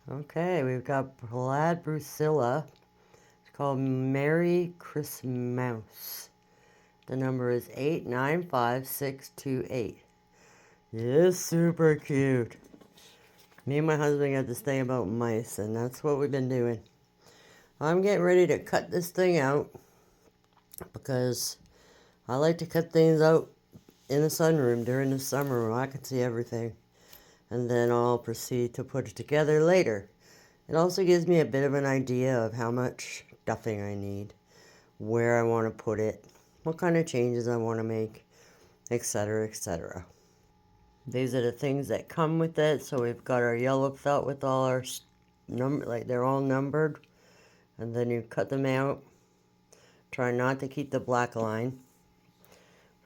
Okay, we've got plaid Bucilla. It's called Merry Christmouse. The number is 895628. It's super cute. Me and my husband got this thing about mice, and that's what we've been doing. I'm getting ready to cut this thing out because I like to cut things out in the sunroom during the summer where I can see everything. And then I'll proceed to put it together later. It also gives me a bit of an idea of how much stuffing I need, where I want to put it, what kind of changes I want to make, etc., etc. These are the things that come with it. So we've got our yellow felt with all our like they're all numbered, and then you cut them out. Try not to keep the black line.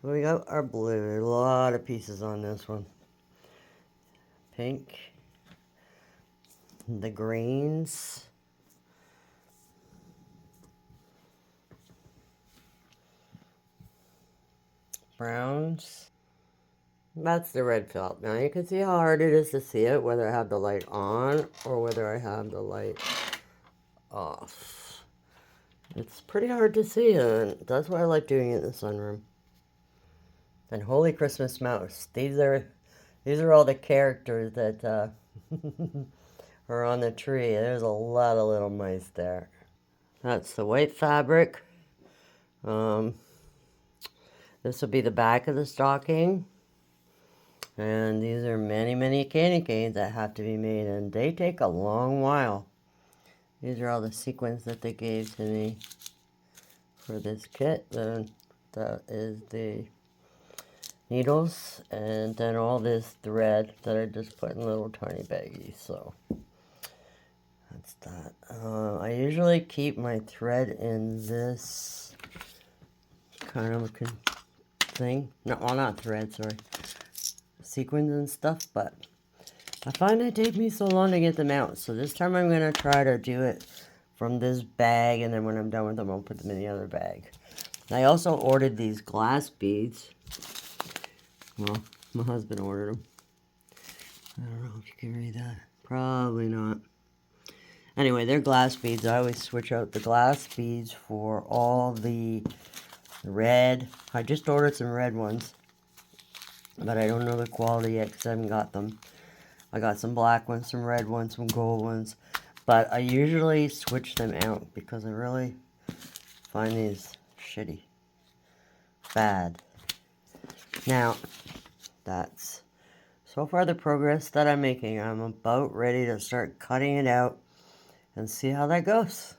So we got our blue. A lot of pieces on this one. Pink. The greens. Browns. That's the red felt. Now you can see how hard it is to see it, whether I have the light on or whether I have the light off. It's pretty hard to see, and that's why I like doing it in the sunroom. And Holy Christmas Mouse. These are all the characters that are on the tree. There's a lot of little mice there. That's the white fabric. This will be the back of the stocking. And these are many, many candy canes that have to be made, and they take a long while. These are all the sequins that they gave to me for this kit. Then that is the needles, and then all this thread that I just put in little tiny baggies. So that's that. I usually keep my thread in this kind of thing. No, well, not thread, sorry. Sequins and stuff, but I find it takes me so long to get them out. So this time I'm going to try to do it from this bag, and then when I'm done with them, I'll put them in the other bag. I also ordered these glass beads. Well, my husband ordered them. I don't know if you can read that. Probably not. Anyway, they're glass beads. I always switch out the glass beads for all the red. I just ordered some red ones, but I don't know the quality yet because I haven't got them. I got some black ones, some red ones, some gold ones, but I usually switch them out because I really find these shitty. Bad. Now, that's so far the progress that I'm making. I'm about ready to start cutting it out and see how that goes.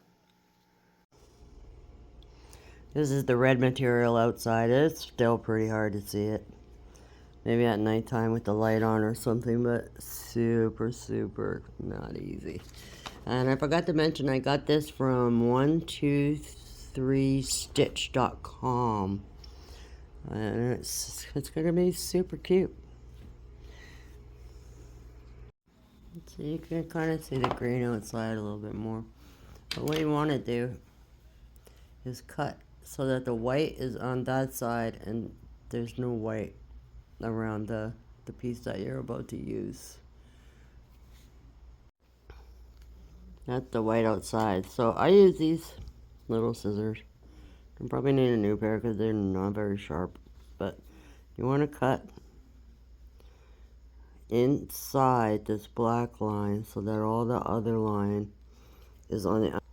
This is the red material outside. It's still pretty hard to see it. Maybe at nighttime with the light on or something, but super, super not easy. And I forgot to mention, I got this from 123stitch.com. And it's going to be super cute. So you can kind of see the green outside a little bit more. But what you want to do is cut so that the white is on that side and there's no white around the piece that you're about to use. That's the white outside. So I use these little scissors. I probably need a new pair because they're not very sharp. But you want to cut inside this black line so that all the other line is on the outside.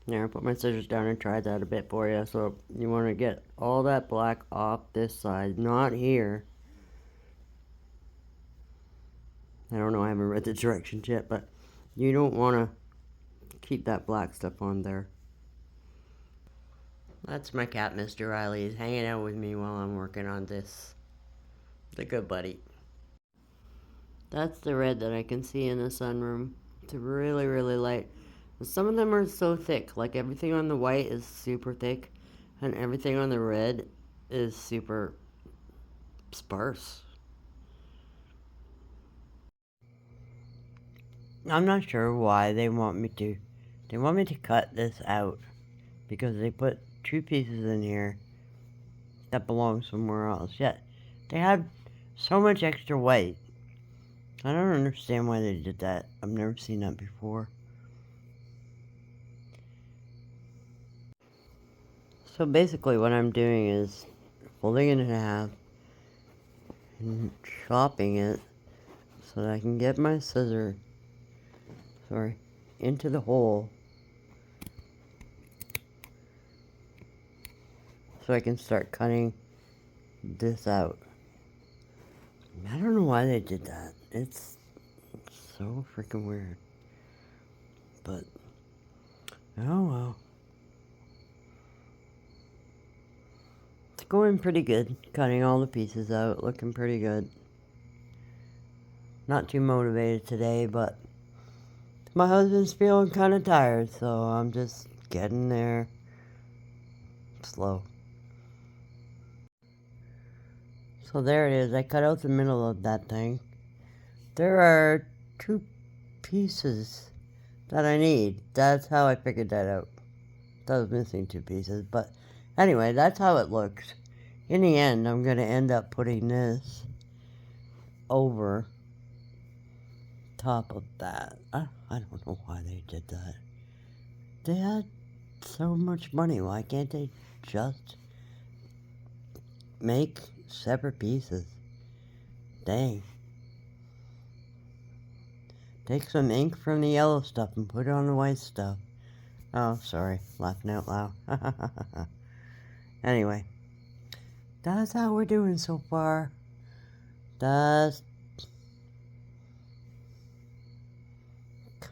There, I put my scissors down and tried that a bit for you. So you want to get all that black off this side, not here. I don't know, I haven't read the directions yet, but you don't want to keep that black stuff on there. That's my cat, Mr. Riley. He's hanging out with me while I'm working on this. The good buddy. That's the red that I can see in the sunroom. It's really, really light. Some of them are so thick, like everything on the white is super thick, and everything on the red is super sparse. I'm not sure why they want me to. They want me to cut this out because they put two pieces in here that belong somewhere else. Yet they have so much extra white I don't understand why they did that. I've never seen that before. So basically what I'm doing is folding it in half and chopping it so that I can get my scissor, into the hole so I can start cutting this out. I don't know why they did that. It's so freaking weird. But, oh well. It's going pretty good. Cutting all the pieces out, looking pretty good. Not too motivated today, but my husband's feeling kind of tired, so I'm just getting there slow. So there it is. I cut out the middle of that thing. There are 2 pieces that I need. That's how I figured that out. I was missing 2 pieces, but anyway, that's how it looks. In the end, I'm going to end up putting this over top of that. I don't know why they did that. They had so much money. Why can't they just make separate pieces? Dang. Take some ink from the yellow stuff and put it on the white stuff. Oh, sorry. Laughing out loud. Anyway. That's how we're doing so far. That's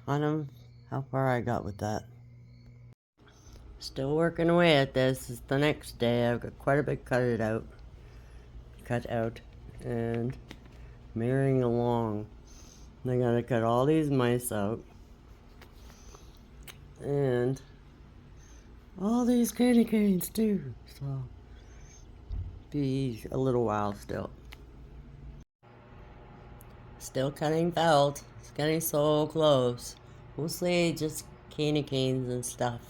kind of how far I got with that. Still working away at this. It's the next day. I've got quite a bit cut out, and mirroring along. I gotta cut all these mice out, and all these candy canes too. So, be a little while still. Still cutting felt. It's getting so close. Mostly just candy canes and stuff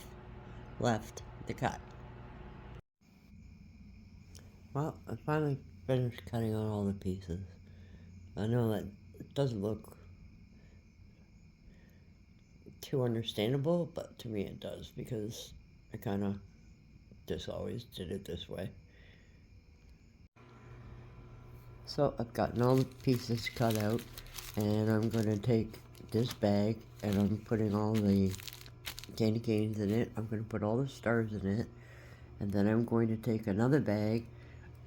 left to cut. Well, I finally finished cutting out all the pieces. I know that it doesn't look too understandable, but to me it does, because I kind of just always did it this way. So I've gotten all the pieces cut out, and I'm going to take this bag and I'm putting all the candy canes in it. I'm going to put all the stars in it, and then I'm going to take another bag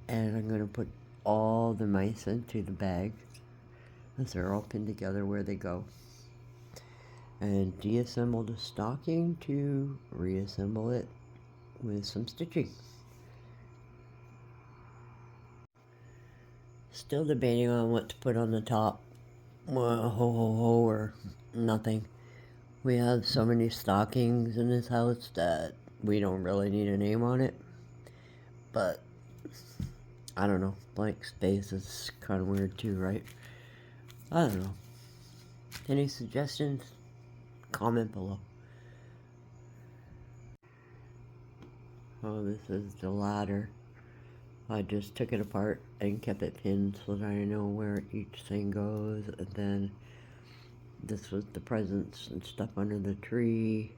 and I'm going to put all the mice into the bag as they're all pinned together where they go, and deassemble the stocking to reassemble it with some stitching. Still debating on what to put on the top. Well, ho ho ho or nothing. We have so many stockings in this house that we don't really need a name on it. But I don't know. Blank space is kind of weird too, right? I don't know. Any suggestions? Comment below. Oh, this is the ladder. I just took it apart and kept it pinned so that I know where each thing goes. And then this was the presents and stuff under the tree.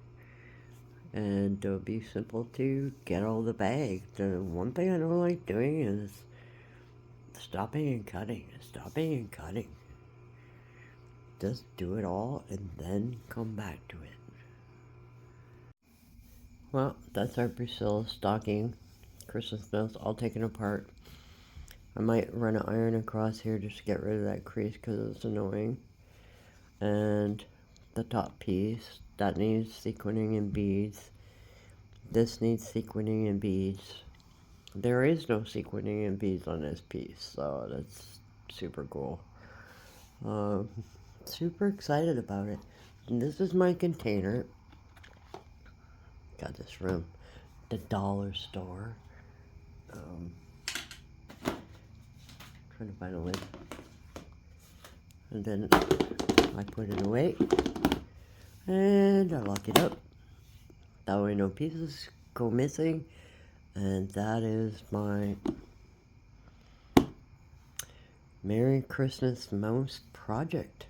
And it'll be simple to get all the bags. The one thing I don't like doing is stopping and cutting. Just do it all and then come back to it. Well, that's our Bucilla stocking. Christmouse all taken apart. I might run an iron across here just to get rid of that crease because it's annoying. And the top piece, that needs sequining and beads. This needs sequining and beads. There is no sequining and beads on this piece, so that's super cool. Super excited about it. And this is my container. Got this from the dollar store. Trying to find a lid. And then I put it away. And I lock it up. That way no pieces go missing. And that is my Merry Christmas mouse project.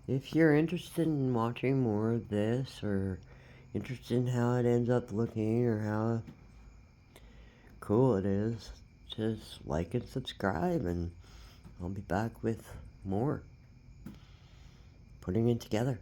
If you're interested in watching more of this, or interested in how it ends up looking, or how cool it is, just like and subscribe, and I'll be back with more, putting it together.